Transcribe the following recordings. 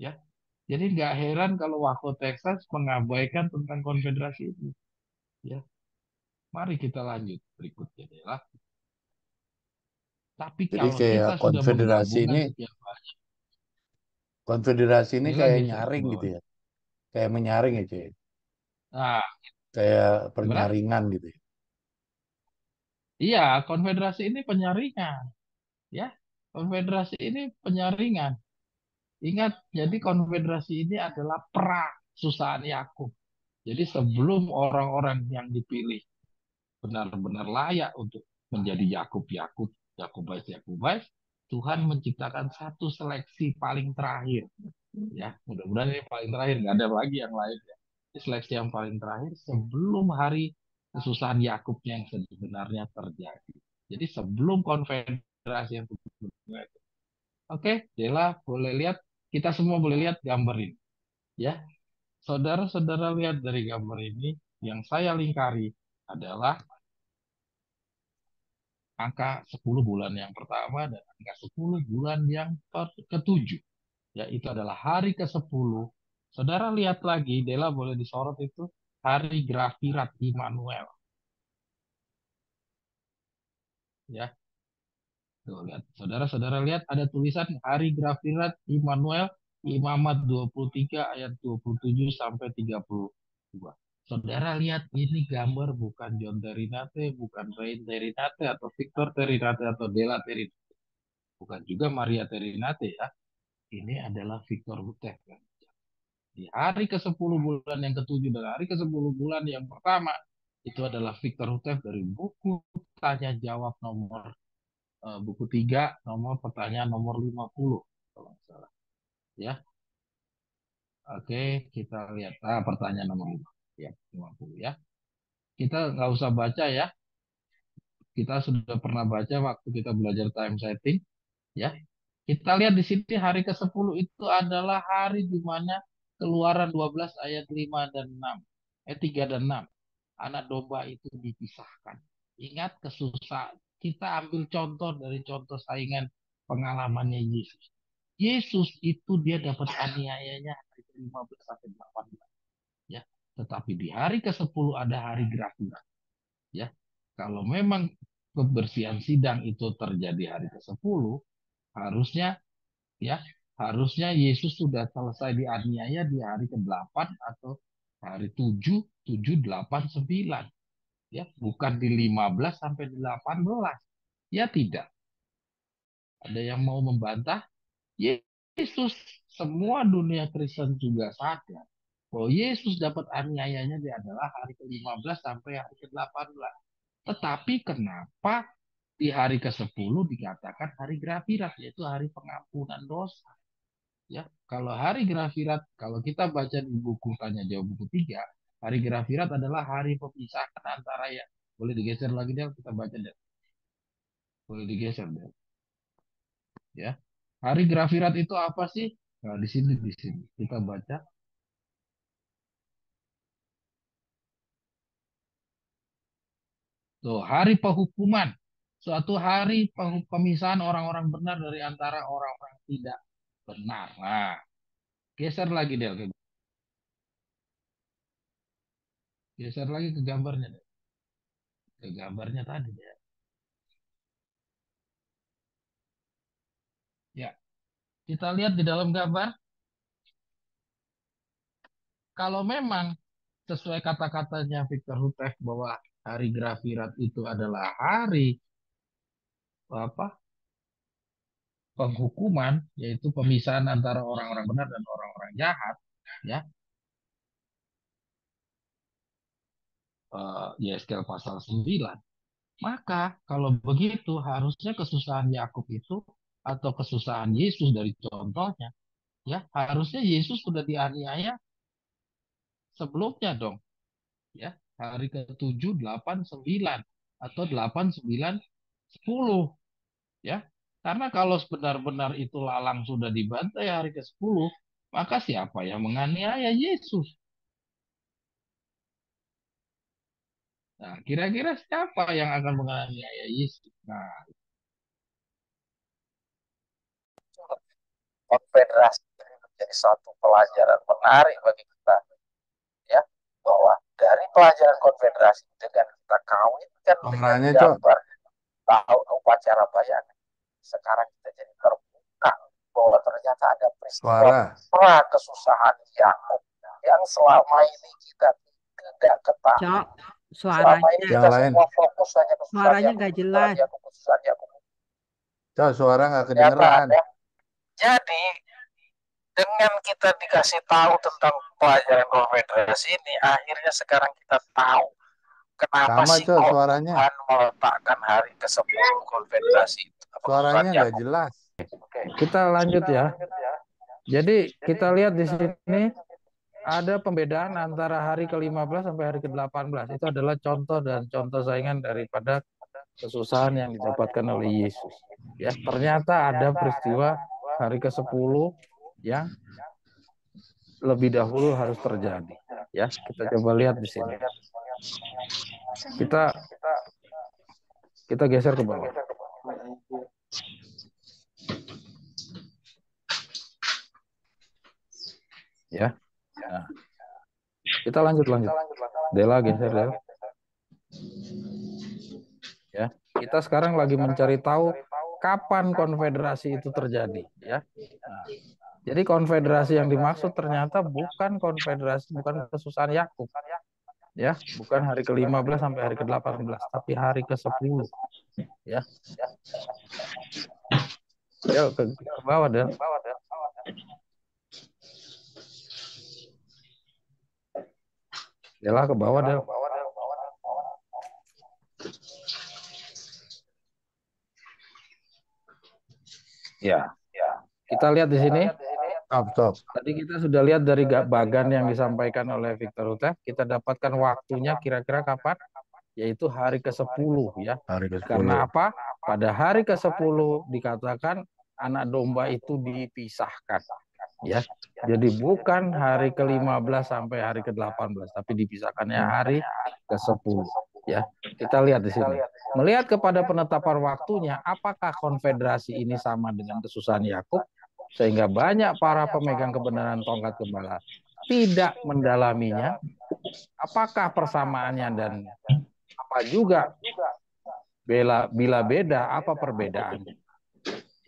Ya, jadi nggak heran kalau Waco Texas mengabaikan tentang konfederasi itu. Ya, mari kita lanjut berikutnya adalah. Tapi Jadi kalau kayak kita sudah menggabungkan sekian banyak, konfederasi ini Dela kayak geser ke nyaring gitu bawah. ya. Kayak menyaring ya, cuy. Nah, Kayak gimana? penyaringan gitu ya. Iya, konfederasi ini penyaringan. Ya, konfederasi ini penyaringan. Ingat, jadi konfederasi ini adalah pra susahan Yakub. Jadi sebelum orang-orang yang dipilih benar-benar layak untuk menjadi Yakubais, Tuhan menciptakan satu seleksi paling terakhir. Ya, mudah-mudahan ini paling terakhir, nggak ada lagi yang lain. Ya. Ini seleksi yang paling terakhir sebelum hari kesusahan Yakubnya yang sebenarnya terjadi. Jadi sebelum konfederasi yang sebenarnya. Oke, Dela boleh lihat, kita semua boleh lihat gambar ini. Ya, saudara-saudara lihat dari gambar ini, yang saya lingkari adalah angka 10 bulan yang pertama dan angka 10 bulan yang ketujuh. Ya, itu adalah hari ke-10. Saudara lihat lagi, Dela boleh disorot itu hari Grafirat Immanuel. Ya, tuh lihat. Saudara-saudara lihat ada tulisan hari Grafirat Immanuel Imamat 23 ayat 27 sampai 32. Saudara lihat ini gambar bukan John Terinate, bukan Rain Terinate atau Victor Terinate atau Dela Terinate, bukan juga Maria Terinate ya. Ini adalah Victor Hutef kan. Di hari ke-10 bulan yang ke-7 dan hari ke-10 bulan yang pertama itu adalah Victor Hutef dari buku tanya jawab nomor buku 3 nomor pertanyaan nomor 50 kalau nggak salah. Ya. Oke, kita lihat pertanyaan nomor 5. Ya, 50 ya. Kita nggak usah baca ya. Kita sudah pernah baca waktu kita belajar time setting ya. Kita lihat di sini hari ke-10 itu adalah hari di mana Keluaran 12 ayat 5 dan 6. 3 dan 6. Anak domba itu dipisahkan. Ingat kesusahan. Kita ambil contoh dari contoh saingan pengalamannya Yesus. Yesus itu dia dapat aniayanya hari ke-15 sampai 18. Ya. Tetapi di hari ke-10 ada hari Grafira. Ya. Kalau memang kebersihan sidang itu terjadi hari ke-10, harusnya ya harusnya Yesus sudah selesai dianiaya di hari ke-8 atau hari 7, 7, 8, 9 ya, bukan di 15 sampai 18. Ya tidak. Ada yang mau membantah? Yesus, semua dunia Kristen juga sadar bahwa Yesus dapat aniayanya dia adalah hari ke-15 sampai hari ke-18. Tetapi kenapa di hari ke-10 dikatakan hari Grafirat, yaitu hari pengampunan dosa? Ya, kalau hari Grafirat, kalau kita baca di buku Tanya Jawab buku 3, hari Grafirat adalah hari pemisahan antara ya. Boleh digeser lagi deh, kita baca deh. Boleh digeser deh. Ya. Hari Grafirat itu apa sih? Nah, di sini kita baca. Tuh, hari penghukuman. Suatu hari pemisahan orang-orang benar dari antara orang-orang tidak benar. Nah, geser lagi deh. Geser lagi ke gambarnya deh. Ke gambarnya tadi deh. Ya, kita lihat di dalam gambar. Kalau memang sesuai kata-katanya Victor Hutef bahwa hari Grafirat itu adalah hari apa penghukuman, yaitu pemisahan antara orang-orang benar dan orang-orang jahat, ya, Yeskel pasal 9. Maka kalau begitu harusnya kesusahan Yakub itu atau kesusahan Yesus dari contohnya, ya harusnya Yesus sudah dianiaya sebelumnya dong, ya hari ke-7, 8, 9 atau 8, 9, 10. Ya. Karena kalau benar-benar itu lalang sudah dibantai hari ke-10, maka siapa yang menganiaya Yesus? Nah, kira-kira siapa yang akan menganiaya Yesus? Nah, Konfederasi. jadi satu pelajaran menarik bagi kita, ya, bahwa dari pelajaran konfederasi dengan kita kawinkan dengan Suaranya, Cok. gambar tahun upacara bayangan, sekarang kita jadi terbuka bahwa ternyata ada peristiwa pra kesusahan yang selama ini kita tidak ketahui. Cok, Selama ini suaranya kita semua fokus hanya kesusahan suaranya nggak jelas. kesusahan Yakub. Cok, suara nggak Ternyata kedengeran. ada. Jadi dengan kita dikasih tahu tentang pelajaran konfederasi ini, akhirnya sekarang kita tahu kenapa Sama, sih Cok, kok suaranya. Tuhan meletakkan hari ke-10 konfederasi itu. Suaranya nggak jelas. Kita lanjut ya. Jadi kita lihat di sini ada pembedaan antara hari ke-15 sampai hari ke-18. Itu adalah contoh dan contoh saingan daripada kesusahan yang didapatkan oleh Yesus. Ya, ternyata ada peristiwa hari ke-10 yang lebih dahulu harus terjadi. Ya, kita coba lihat di sini. Kita geser ke bawah. Ya. Nah, kita lanjut. Dela geser, Del. Ya, kita sekarang lagi mencari tahu kapan konfederasi itu terjadi, ya. Nah, jadi konfederasi yang dimaksud ternyata bukan kesusahan Yakub. Ya, bukan hari ke-15 sampai hari ke-18, tapi hari ke-10. Ya. Del, ke bawah, Del. Dela ke bawah, Del. Ya. Kita lihat di sini. Stop. Tadi kita sudah lihat dari bagan yang disampaikan oleh Victor Uteh, kita dapatkan waktunya kira-kira kapan? Yaitu hari ke-10, ya. Hari ke-10. Karena apa? Pada hari ke-10 dikatakan anak domba itu dipisahkan, ya. Jadi bukan hari ke-15 sampai hari ke-18, tapi dipisahkannya hari ke-10, ya. Kita lihat di sini. Melihat kepada penetapan waktunya, apakah konfederasi ini sama dengan kesusahan Yakub? Sehingga banyak para pemegang kebenaran tongkat gembala tidak mendalaminya. Apakah persamaannya dan apa juga bila beda, apa perbedaannya?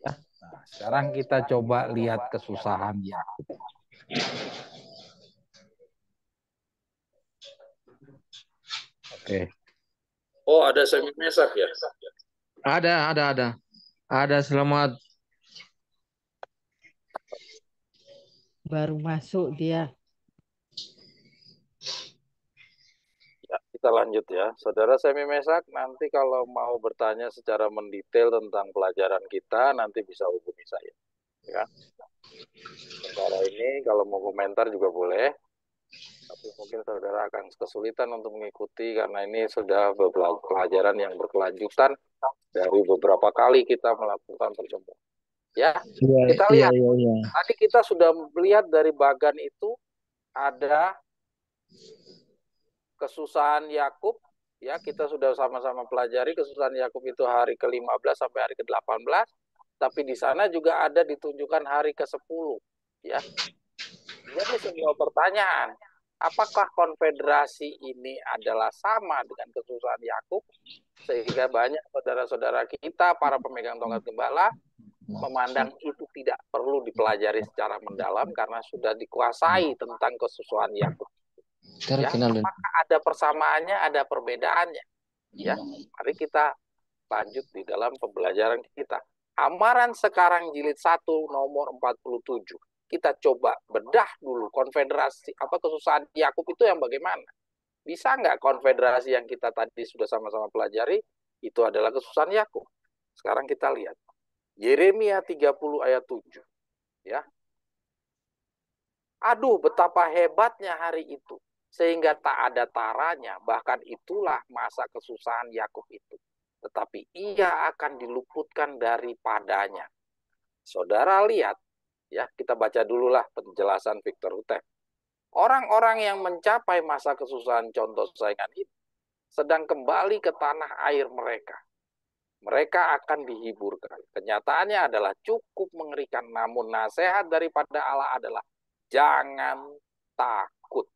Ya. Nah, sekarang kita coba lihat kesusahan Yakub. Oke. Oh, ada Semi Mesak ya? Ada, selamat. Baru masuk dia. Ya, kita lanjut ya. Saudara Semi Mesak, nanti kalau mau bertanya secara mendetail tentang pelajaran kita, nanti bisa hubungi saya. Ya. Sementara ini kalau mau komentar juga boleh. Tapi mungkin saudara akan kesulitan untuk mengikuti karena ini sudah beberapa pelajaran yang berkelanjutan dari beberapa kali kita melakukan pertemuan. Ya, kita lihat. Tadi kita sudah melihat dari bagan itu ada kesusahan Yakub, ya, kita sudah sama-sama pelajari kesusahan Yakub itu hari ke-15 sampai hari ke-18, tapi di sana juga ada ditunjukkan hari ke-10, ya. Jadi semua pertanyaan, apakah konfederasi ini adalah sama dengan kesusahan Yakub, sehingga banyak saudara-saudara kita, para pemegang tongkat gembala, memandang itu tidak perlu dipelajari secara mendalam karena sudah dikuasai tentang kesusahan Yakub. Ya, apakah ada persamaannya, ada perbedaannya? Ya, mari kita lanjut di dalam pembelajaran kita. Amaran sekarang jilid 1 nomor 47. Kita coba bedah dulu konfederasi kesusahan Yakub itu yang bagaimana? Bisa nggak konfederasi yang kita tadi sudah sama-sama pelajari itu adalah kesusahan Yakub? Sekarang kita lihat. Yeremia 30 ayat 7. Ya. Aduh, betapa hebatnya hari itu. Sehingga tak ada taranya, bahkan itulah masa kesusahan Yakub itu. Tetapi ia akan diluputkan daripadanya. Saudara lihat, ya, kita baca dululah penjelasan Victor Uteh. Orang-orang yang mencapai masa kesusahan contoh saingan itu sedang kembali ke tanah air mereka. mereka akan dihiburkan. Kenyataannya adalah cukup mengerikan, namun nasihat daripada Allah adalah jangan takut.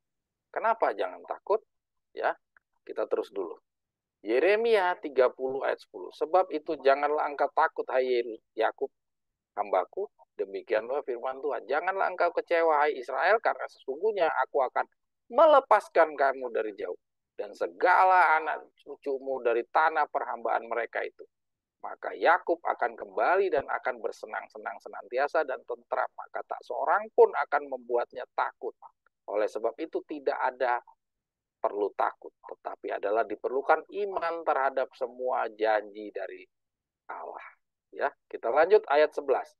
Kenapa jangan takut? Ya, kita terus dulu. Yeremia 30 ayat 10. Sebab itu janganlah engkau takut, hai Yakub, hambaku, demikianlah firman Tuhan. Janganlah engkau kecewa, hai Israel, karena sesungguhnya aku akan melepaskan kamu dari jauh, dan segala anak cucumu dari tanah perhambaan mereka itu. Maka Yakub akan kembali dan akan bersenang-senang senantiasa dan tentram, maka tak seorang pun akan membuatnya takut. Oleh sebab itu tidak ada perlu takut, tetapi adalah diperlukan iman terhadap semua janji dari Allah. Ya, kita lanjut ayat 11.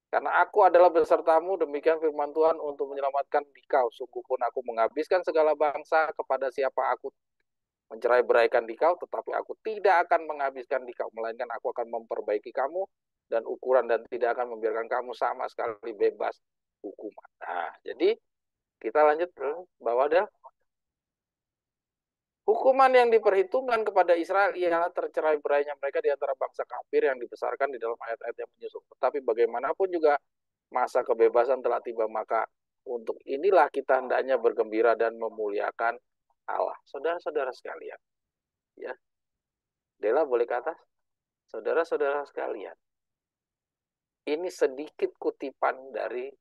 Karena aku adalah besertamu, demikian firman Tuhan, untuk menyelamatkan dikau. Sungguh pun aku menghabiskan segala bangsa, kepada siapa aku mencerai-beraikan dikau, tetapi aku tidak akan menghabiskan dikau, melainkan aku akan memperbaiki kamu dan ukuran, dan tidak akan membiarkan kamu sama sekali bebas hukuman. Nah, jadi kita lanjut ke bawah dah. Hukuman yang diperhitungkan kepada Israel ialah tercerai-berainya mereka di antara bangsa kafir yang dibesarkan di dalam ayat-ayat yang menyusul. Tetapi bagaimanapun juga masa kebebasan telah tiba, maka untuk inilah kita hendaknya bergembira dan memuliakan Allah. Saudara-saudara sekalian, ya, Dela boleh ke atas. Saudara-saudara sekalian, ini sedikit kutipan dari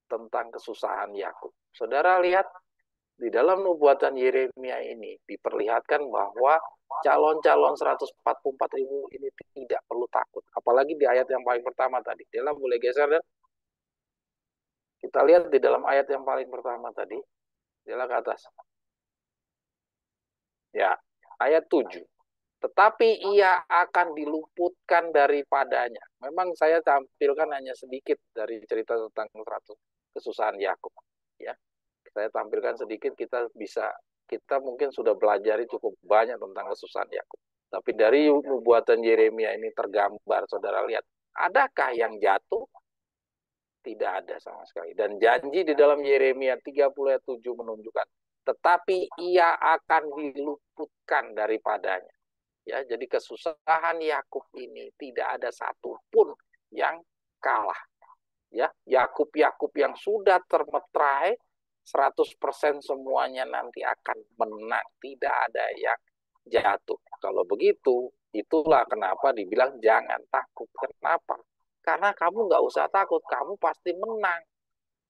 tentang kesusahan Yakub. Saudara lihat, di dalam nubuatan Yeremia ini diperlihatkan bahwa calon-calon 144.000 ini tidak perlu takut. Apalagi di ayat yang paling pertama tadi. Dela boleh geser dan kita lihat di dalam ayat yang paling pertama tadi. Dela ke atas. Ya, ayat 7. Tetapi ia akan diluputkan daripadanya. Memang saya tampilkan hanya sedikit dari cerita tentang kesusahan Yakub. Ya, saya tampilkan sedikit, kita mungkin sudah belajari cukup banyak tentang kesusahan Yakub. Tapi dari nubuatan Yeremia ini tergambar, saudara lihat, adakah yang jatuh? Tidak ada sama sekali. Dan janji di dalam Yeremia 30 ayat 7 menunjukkan, tetapi ia akan diluputkan daripadanya. Ya, jadi kesusahan Yakub ini tidak ada satupun yang kalah. Ya, Yakub yang sudah termeterai 100% semuanya nanti akan menang, tidak ada yang jatuh. Kalau begitu, itulah kenapa dibilang jangan takut. Kenapa? Karena kamu nggak usah takut, kamu pasti menang.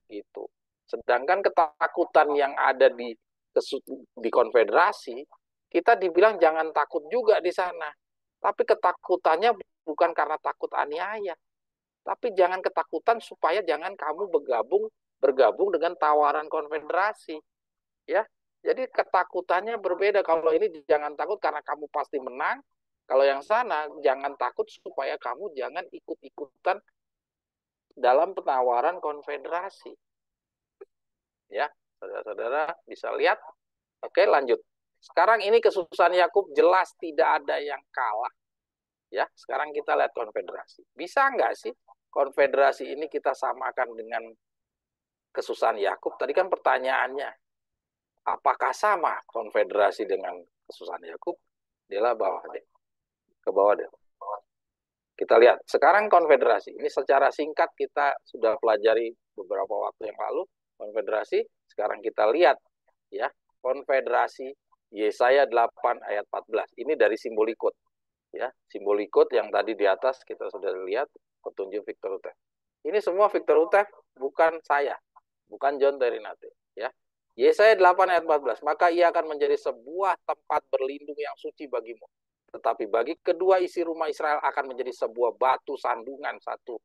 Gitu. Sedangkan ketakutan yang ada di konfederasi, kita dibilang jangan takut juga di sana. Tapi ketakutannya bukan karena takut aniaya. Tapi jangan ketakutan supaya jangan kamu bergabung dengan tawaran konfederasi. Ya. Jadi ketakutannya berbeda. Kalau ini jangan takut karena kamu pasti menang. Kalau yang sana jangan takut supaya kamu jangan ikut-ikutan dalam penawaran konfederasi. Ya, saudara-saudara bisa lihat. Oke, lanjut. Sekarang ini kesusahan Yakub jelas tidak ada yang kalah. Ya, sekarang kita lihat konfederasi. Bisa nggak sih konfederasi ini kita samakan dengan kesusahan Yakub? Tadi kan pertanyaannya, apakah sama konfederasi dengan kesusahan Yakub? Dela bawah deh. Ke bawah deh. Kita lihat. Sekarang konfederasi. Ini secara singkat kita sudah pelajari beberapa waktu yang lalu. Konfederasi. Sekarang kita lihat. Ya, konfederasi Yesaya 8 ayat 14. Ini dari simbolikot. Ya, simbolikot yang tadi di atas kita sudah lihat petunjuk Victor Utef. Ini semua Victor Utef, bukan saya, bukan John Terinate. Ya, Yesaya 8 ayat 14. Maka ia akan menjadi sebuah tempat berlindung yang suci bagimu. Tetapi bagi kedua isi rumah Israel akan menjadi sebuah batu sandungan satu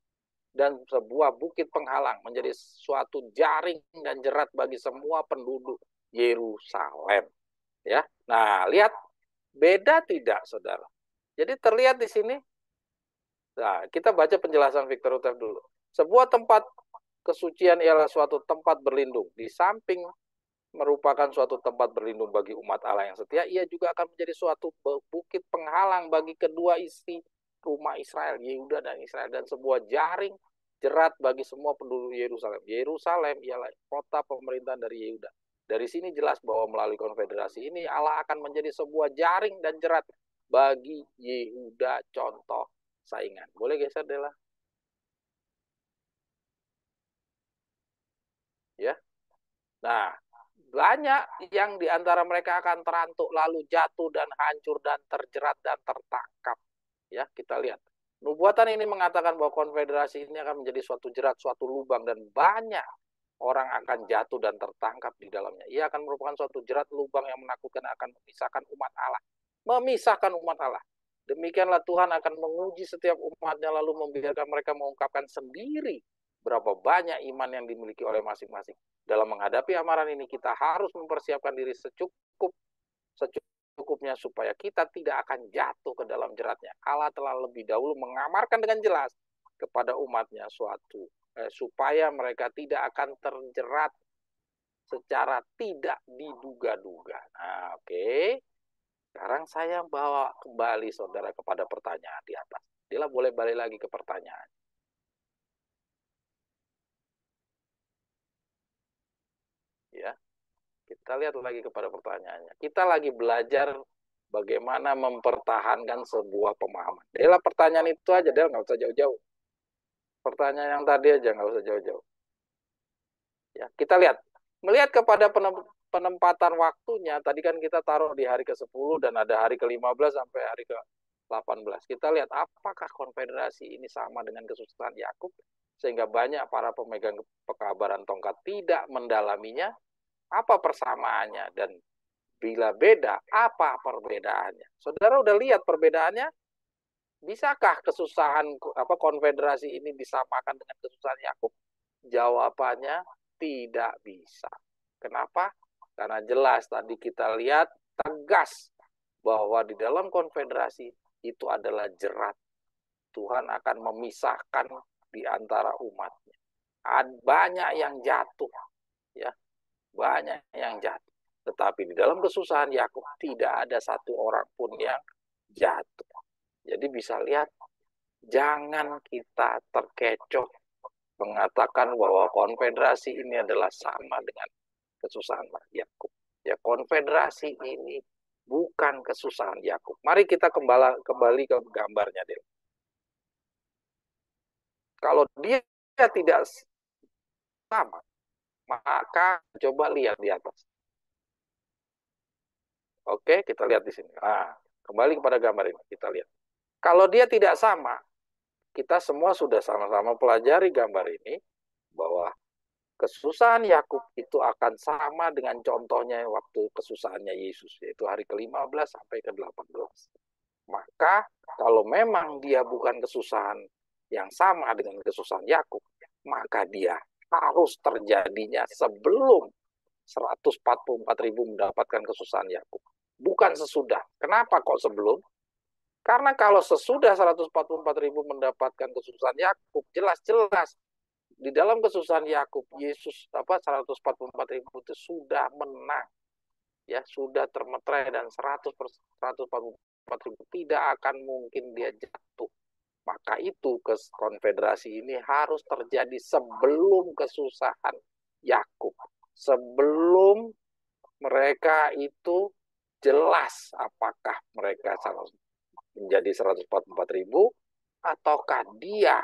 dan sebuah bukit penghalang, menjadi suatu jaring dan jerat bagi semua penduduk Yerusalem. Ya, nah lihat beda tidak, saudara? Jadi terlihat di sini. Nah, kita baca penjelasan Victor Utef dulu. Sebuah tempat kesucian ialah suatu tempat berlindung. Di samping merupakan suatu tempat berlindung bagi umat Allah yang setia, ia juga akan menjadi suatu bukit penghalang bagi kedua isi rumah Israel, Yehuda dan Israel, dan sebuah jaring jerat bagi semua penduduk Yerusalem. Yerusalem ialah kota pemerintahan dari Yehuda. Dari sini jelas bahwa melalui konfederasi ini Allah akan menjadi sebuah jaring dan jerat bagi Yehuda contoh saingan. Boleh geser, Dela? Ya. Nah, banyak yang di antara mereka akan terantuk lalu jatuh dan hancur dan terjerat dan tertangkap. Ya, kita lihat. Nubuatan ini mengatakan bahwa konfederasi ini akan menjadi suatu jerat, suatu lubang, dan banyak orang akan jatuh dan tertangkap di dalamnya. Ia akan merupakan suatu jerat lubang yang menakutkan, akan memisahkan umat Allah. Memisahkan umat Allah. Demikianlah Tuhan akan menguji setiap umatnya lalu membiarkan mereka mengungkapkan sendiri berapa banyak iman yang dimiliki oleh masing-masing. Dalam menghadapi amaran ini kita harus mempersiapkan diri secukupnya supaya kita tidak akan jatuh ke dalam jeratnya. Allah telah lebih dahulu mengamarkan dengan jelas kepada umatnya supaya mereka tidak akan terjerat secara tidak diduga-duga. Nah, oke. Sekarang saya bawa kembali saudara kepada pertanyaan di atas. Dia boleh balik lagi ke pertanyaan. Ya, kita lihat lagi kepada pertanyaannya. Kita lagi belajar bagaimana mempertahankan sebuah pemahaman. Dela pertanyaan itu aja, Dela nggak usah jauh-jauh. Pertanyaan yang tadi aja nggak usah jauh-jauh. Ya, kita lihat. Melihat kepada penempatan waktunya, tadi kan kita taruh di hari ke-10 dan ada hari ke-15 sampai hari ke-18. Kita lihat apakah konfederasi ini sama dengan kesusahan Yakub sehingga banyak para pemegang pekabaran tongkat tidak mendalaminya. Apa persamaannya dan bila beda, apa perbedaannya? Saudara udah lihat perbedaannya? Bisakah kesusahan konfederasi ini disamakan dengan kesusahan Yakub? Jawabannya tidak bisa. Kenapa? Karena jelas tadi kita lihat tegas bahwa di dalam konfederasi itu adalah jerat. Tuhan akan memisahkan di antara umatnya. Banyak yang jatuh, ya. Banyak yang jatuh. Tetapi di dalam kesusahan Yakub tidak ada satu orang pun yang jatuh. Jadi bisa lihat, jangan kita terkecoh mengatakan bahwa konfederasi ini adalah sama dengan kesusahan Yakub. Ya, konfederasi ini bukan kesusahan Yakub. Mari kita kembali ke gambarnya, Del. Kalau dia tidak sama, maka coba lihat di atas. Oke, kita lihat di sini. Nah, kembali kepada gambar ini, kita lihat. Kalau dia tidak sama, kita semua sudah sama-sama pelajari gambar ini, bahwa kesusahan Yakub itu akan sama dengan contohnya waktu kesusahannya Yesus, yaitu hari ke-15 sampai ke-18. Maka, kalau memang dia bukan kesusahan yang sama dengan kesusahan Yakub, maka dia harus terjadinya sebelum 144.000 mendapatkan kesusahan Yakub. Bukan sesudah. Kenapa kok sebelum? Karena kalau sesudah 144.000 mendapatkan kesusahan Yakub, jelas-jelas di dalam kesusahan Yakub, Yesus 144.000 itu sudah menang. Ya, sudah termeterai dan 144.000 tidak akan mungkin dia jatuh. Maka itu konfederasi ini harus terjadi sebelum kesusahan Yakub. Sebelum mereka itu jelas apakah mereka menjadi 144.000 ataukah dia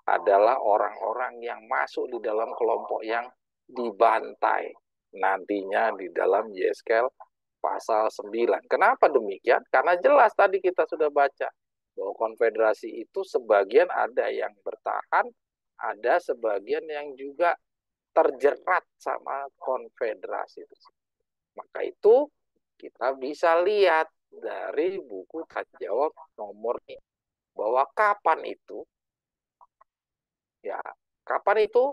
adalah orang-orang yang masuk di dalam kelompok yang dibantai nantinya di dalam Yeskel pasal 9. Kenapa demikian? Karena jelas tadi kita sudah baca bahwa konfederasi itu sebagian ada yang bertahan, ada sebagian yang juga terjerat sama konfederasi itu. Maka itu kita bisa lihat dari buku tanya jawab nomor ini bahwa kapan itu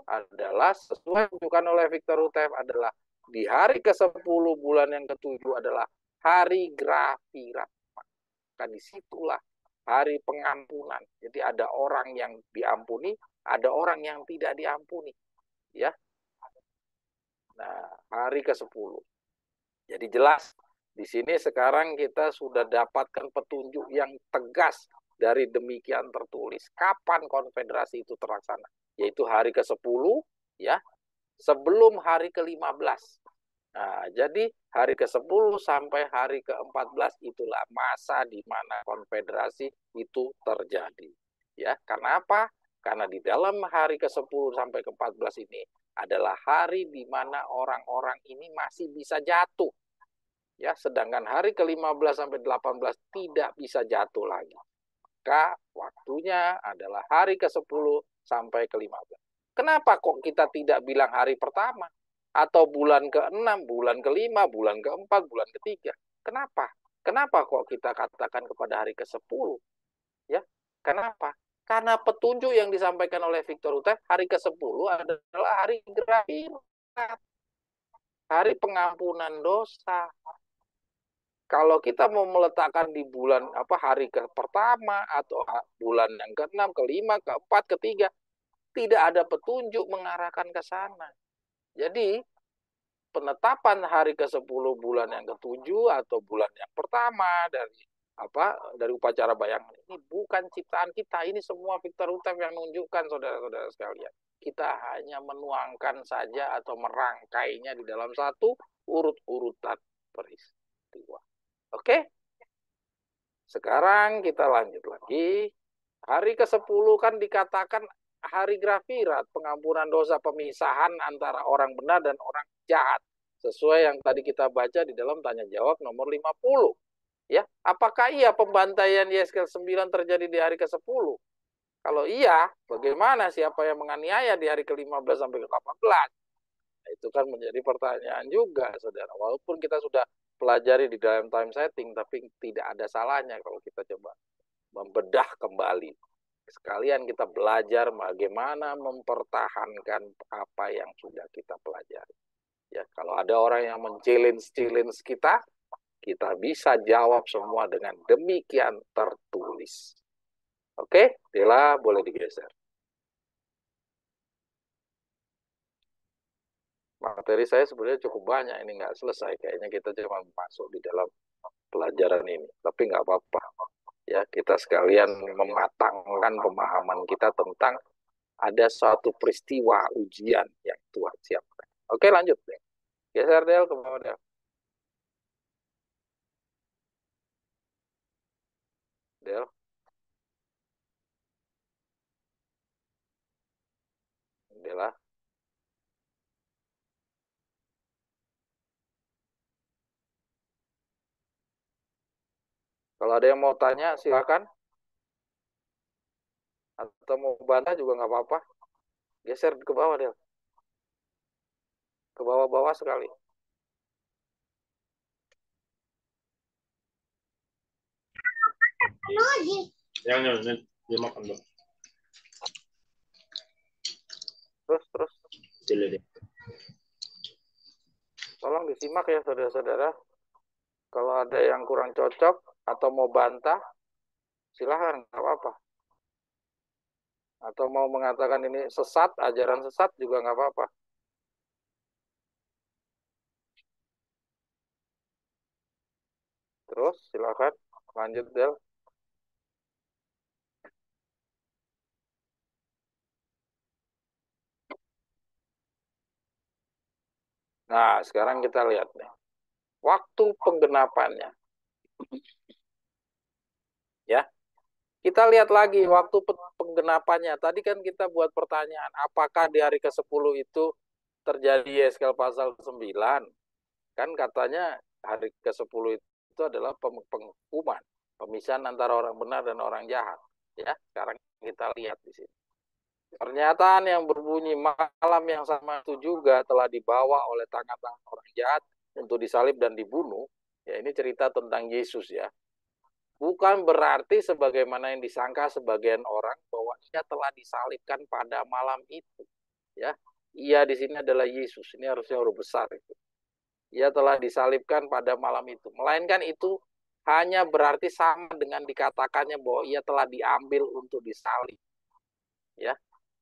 adalah sesuai ditunjukkan oleh Victor Rutev adalah di hari ke-10 bulan yang ke-7 adalah hari Grafirat. Maka disitulah hari pengampunan. Jadi ada orang yang diampuni, ada orang yang tidak diampuni. Ya. Nah, hari ke-10. Jadi jelas di sini sekarang kita sudah dapatkan petunjuk yang tegas dari demikian tertulis. Kapan konfederasi itu terlaksana? Yaitu hari ke-10, ya, sebelum hari ke-15. Nah, jadi hari ke-10 sampai hari ke-14 itulah masa di mana konfederasi itu terjadi. Ya, karena apa? Karena di dalam hari ke-10 sampai ke-14 ini adalah hari di mana orang-orang ini masih bisa jatuh. Ya, sedangkan hari ke-15 sampai 18 tidak bisa jatuh lagi. Maka waktunya adalah hari ke-10 sampai ke-15. Kenapa kok kita tidak bilang hari pertama? Atau bulan ke-6, bulan ke-5, bulan ke-4, bulan ke-3? Kenapa? Kenapa kok kita katakan kepada hari ke-10? Ya, kenapa? Karena petunjuk yang disampaikan oleh Victor Uteh, hari ke-10 adalah hari Grafirat, hari pengampunan dosa. Kalau kita mau meletakkan di bulan hari ke pertama atau bulan yang ke-6, ke-5, ke-4, ke-3, tidak ada petunjuk mengarahkan ke sana. Jadi penetapan hari ke-10 bulan yang ke-7 atau bulan yang pertama dari upacara bayangan ini bukan ciptaan kita. Ini semua Victor Uteh yang menunjukkan, saudara-saudara sekalian. Kita hanya menuangkan saja atau merangkainya di dalam satu urut-urutan peristiwa. Oke? Sekarang kita lanjut lagi. Hari ke-10 kan dikatakan hari Grafirat, pengampunan dosa, pemisahan antara orang benar dan orang jahat. Sesuai yang tadi kita baca di dalam tanya jawab nomor 50. Ya, apakah iya pembantaian Yeskel 9 terjadi di hari ke-10? Kalau iya, bagaimana siapa yang menganiaya di hari ke-15 sampai ke-18? Nah, itu kan menjadi pertanyaan juga, saudara. Walaupun kita sudah pelajari di dalam time setting, tapi tidak ada salahnya kalau kita coba membedah kembali. Sekalian kita belajar bagaimana mempertahankan apa yang sudah kita pelajari. Ya, kalau ada orang yang men-challenge kita, kita bisa jawab semua dengan demikian tertulis. Oke, Dela boleh digeser. Materi saya sebenarnya cukup banyak, ini nggak selesai. Kayaknya kita cuma masuk di dalam pelajaran ini, tapi nggak apa-apa. Ya, kita sekalian mematangkan pemahaman kita tentang ada suatu peristiwa ujian yang Tuhan siapkan. Oke, lanjut deh. Geser Del ke bawah Del. Del. Dela. Kalau ada yang mau tanya, silakan. Atau mau bantah juga nggak apa-apa. Geser ke bawah, Del. Ke bawah-bawah sekali. Jangan, dia makan dong. Terus. Deh. Tolong disimak ya, saudara-saudara. Kalau ada yang kurang cocok atau mau bantah, silahkan, nggak apa-apa. Atau mau mengatakan ini sesat, ajaran sesat juga nggak apa-apa. Terus, silahkan. Lanjut, Del. Nah, sekarang kita lihat nih. Waktu penggenapannya. Ya, kita lihat lagi waktu penggenapannya. Tadi kan kita buat pertanyaan, apakah di hari ke-10 itu terjadi Yeskel pasal 9? Kan katanya hari ke-10 itu adalah penghukuman, pemisahan antara orang benar dan orang jahat. Ya, sekarang kita lihat di sini. Pernyataan yang berbunyi malam yang sama itu juga telah dibawa oleh tangan-tangan orang jahat untuk disalib dan dibunuh. Ya, ini cerita tentang Yesus ya. Bukan berarti sebagaimana yang disangka sebagian orang bahwa ia telah disalibkan pada malam itu. Ya, ia di sini adalah Yesus. Ini harusnya huruf besar itu. Ia telah disalibkan pada malam itu. Melainkan itu hanya berarti sama dengan dikatakannya bahwa ia telah diambil untuk disalib. Ya,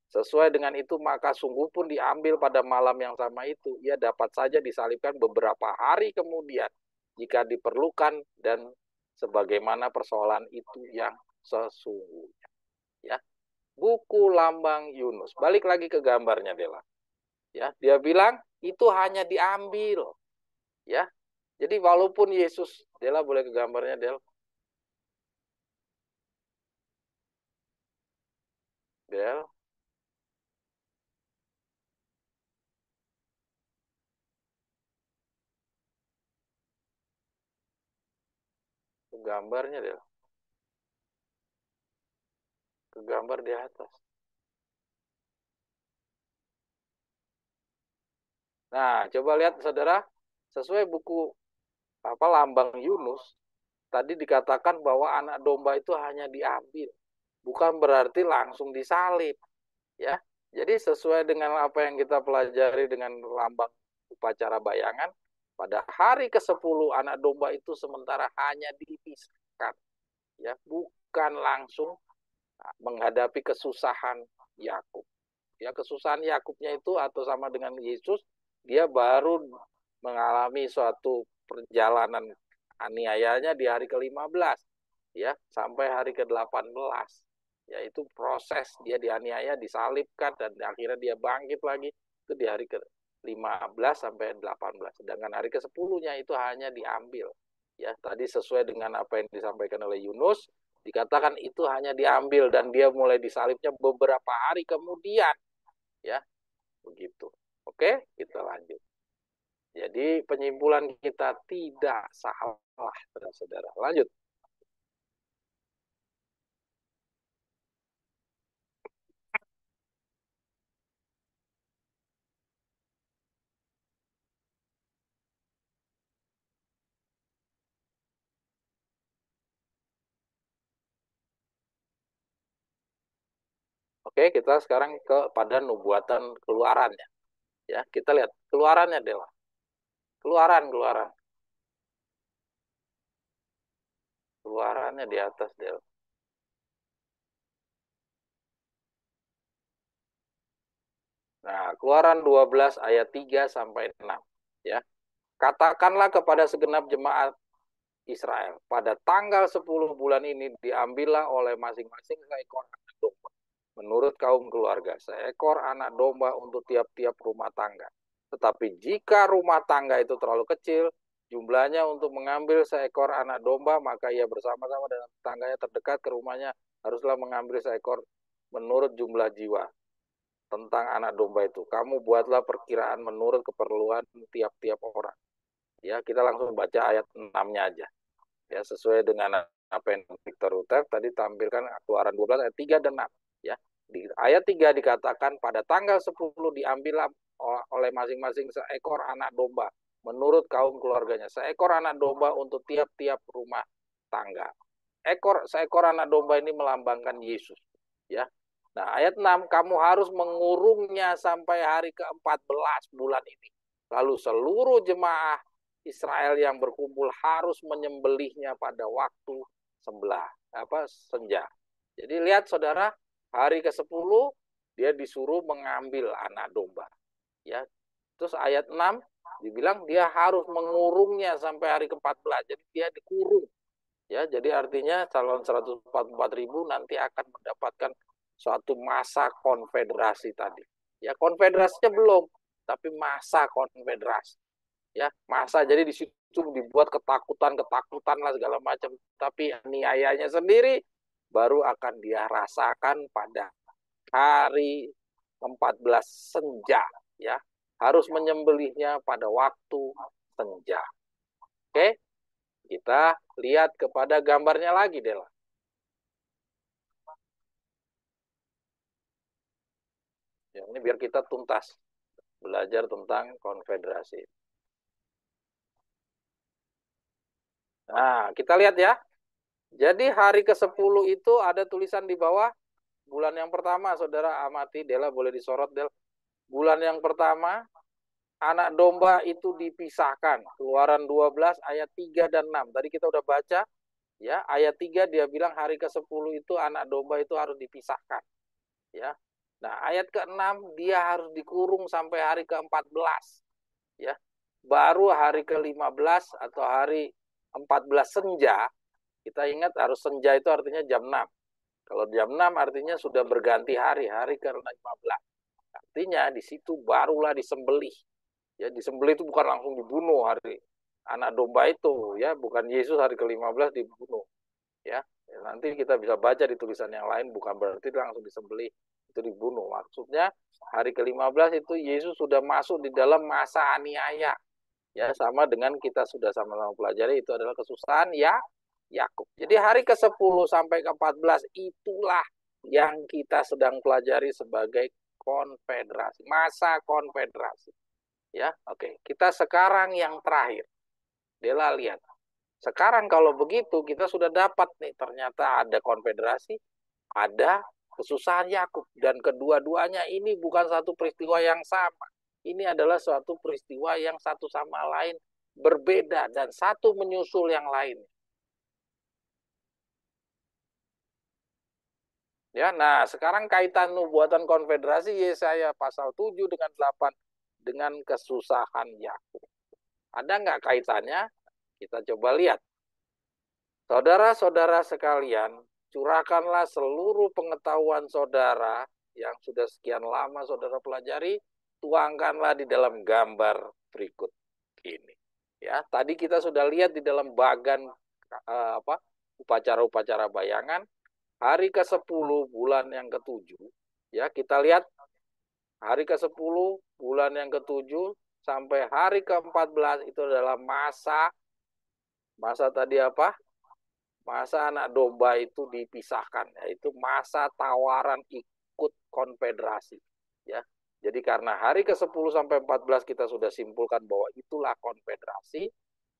sesuai dengan itu maka sungguh pun diambil pada malam yang sama itu. Ia dapat saja disalibkan beberapa hari kemudian jika diperlukan dan sebagaimana persoalan itu yang sesungguhnya. Ya, buku lambang Yunus. Balik lagi ke gambarnya Dela. Ya, dia bilang itu hanya diambil. Ya. Jadi walaupun Yesus, Dela boleh ke gambarnya, Del. Del. Ke gambarnya, Del. Ke gambar di atas. Nah, coba lihat saudara, sesuai buku lambang Yunus, tadi dikatakan bahwa anak domba itu hanya diambil, bukan berarti langsung disalib, ya. Jadi sesuai dengan apa yang kita pelajari dengan lambang upacara bayangan, pada hari ke-10 anak domba itu sementara hanya dipisahkan, ya, bukan langsung menghadapi kesusahan Yakub. Ya, kesusahan Yakubnya itu atau sama dengan Yesus, dia baru mengalami suatu perjalanan aniayanya di hari ke-15, ya, sampai hari ke-18. Yaitu proses dia dianiaya, disalibkan, dan akhirnya dia bangkit lagi, itu di hari ke-15 sampai 18. Sedangkan hari ke-10-nya itu hanya diambil. Ya, tadi sesuai dengan apa yang disampaikan oleh Yunus, dikatakan itu hanya diambil dan dia mulai disalibnya beberapa hari kemudian. Ya, begitu. Oke, kita lanjut. Jadi penyimpulan kita tidak salah, saudara. Lanjut. Oke, kita sekarang kepada nubuatan keluarannya. Ya, kita lihat keluarannya, Del. Keluarannya di atas, Del. Nah, Keluaran 12 ayat 3 sampai 6, ya. Katakanlah kepada segenap jemaat Israel, pada tanggal 10 bulan ini diambillah oleh masing-masing seekor anak domba menurut kaum keluarga, seekor anak domba untuk tiap-tiap rumah tangga. Tetapi jika rumah tangga itu terlalu kecil jumlahnya untuk mengambil seekor anak domba, maka ia bersama-sama dengan tetangganya terdekat ke rumahnya haruslah mengambil seekor menurut jumlah jiwa. Tentang anak domba itu, kamu buatlah perkiraan menurut keperluan tiap-tiap orang. Ya, kita langsung baca ayat 6-nya aja. Ya, sesuai dengan apa yang Victor Utep tadi tampilkan, Keluaran 12 ayat 3 dan 6. Ya, di ayat 3 dikatakan pada tanggal 10 diambillah oleh masing-masing seekor anak domba menurut kaum keluarganya, seekor anak domba untuk tiap-tiap rumah tangga. Seekor anak domba ini melambangkan Yesus, ya. Nah, ayat 6, kamu harus mengurungnya sampai hari ke-14 bulan ini. Lalu seluruh jemaah Israel yang berkumpul harus menyembelihnya pada waktu senja. Jadi lihat saudara, hari ke-10 dia disuruh mengambil anak domba. Ya. Terus ayat 6 dibilang dia harus mengurungnya sampai hari ke-14. Jadi dia dikurung. Ya, jadi artinya calon 144.000 nanti akan mendapatkan suatu masa konfederasi tadi. Ya, konfederasinya belum, tapi masa konfederasi. Ya, masa, jadi di situ dibuat ketakutan lah segala macam, tapi aniayanya sendiri baru akan dia rasakan pada hari 14 senja, ya. Harus menyembelihnya pada waktu senja. Oke? Kita lihat kepada gambarnya lagi, Dela. Ya, ini biar kita tuntas belajar tentang konfederasi. Nah, kita lihat ya. Jadi hari ke-10 itu ada tulisan di bawah, bulan yang pertama, saudara amati, Dela boleh disorot, Del. Bulan yang pertama, anak domba itu dipisahkan. Keluaran 12 ayat 3 dan 6. Tadi kita udah baca, ya, ayat 3 dia bilang hari ke-10 itu anak domba itu harus dipisahkan. Ya. Nah, ayat ke-6 dia harus dikurung sampai hari ke-14. Ya. Baru hari ke-15 atau hari 14 senja, kita ingat harus senja itu artinya jam 6. Kalau jam 6 artinya sudah berganti hari ke-15. Artinya di situ barulah disembelih. Ya, disembelih itu bukan langsung dibunuh hari anak domba itu, ya, bukan Yesus hari ke-15 dibunuh. Ya, nanti kita bisa baca di tulisan yang lain, bukan berarti langsung disembelih itu dibunuh. Maksudnya hari ke-15 itu Yesus sudah masuk di dalam masa aniaya. Ya, sama dengan kita sudah sama-sama pelajari, itu adalah kesusahan ya Yakub. Jadi hari ke-10 sampai ke-14 itulah yang kita sedang pelajari sebagai konfederasi, masa konfederasi. Ya, oke. Kita sekarang yang terakhir. Dela lihat. Sekarang kalau begitu kita sudah dapat nih, ternyata ada konfederasi, ada kesusahan Yakub, dan kedua-duanya ini bukan satu peristiwa yang sama. Ini adalah suatu peristiwa yang satu sama lain berbeda dan satu menyusul yang lain. Ya, nah sekarang kaitan nubuatan konfederasi Yesaya pasal 7 dengan 8 dengan kesusahan Yakub. Ada nggak kaitannya? Kita coba lihat. Saudara-saudara sekalian, curahkanlah seluruh pengetahuan saudara yang sudah sekian lama saudara pelajari, tuangkanlah di dalam gambar berikut ini. Ya, tadi kita sudah lihat di dalam bagan upacara-upacara bayangan, hari ke-10 bulan yang ke-7, ya, kita lihat hari ke-10 bulan yang ke-7 sampai hari ke-14 itu adalah masa tadi apa? Masa anak domba itu dipisahkan, yaitu masa tawaran ikut konfederasi. Ya, jadi karena hari ke-10 sampai 14 kita sudah simpulkan bahwa itulah konfederasi,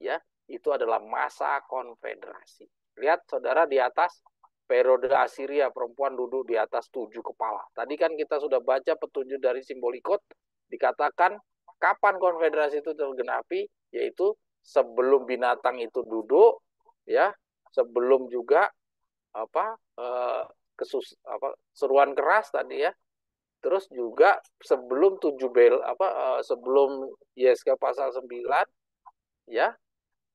ya, itu adalah masa konfederasi. Lihat saudara di atas, periode Asiria, perempuan duduk di atas 7 kepala. Tadi kan kita sudah baca petunjuk dari simbolikot, dikatakan kapan konfederasi itu tergenapi, yaitu sebelum binatang itu duduk, ya, sebelum juga seruan keras tadi, ya, terus juga sebelum sebelum YSK pasal 9, ya,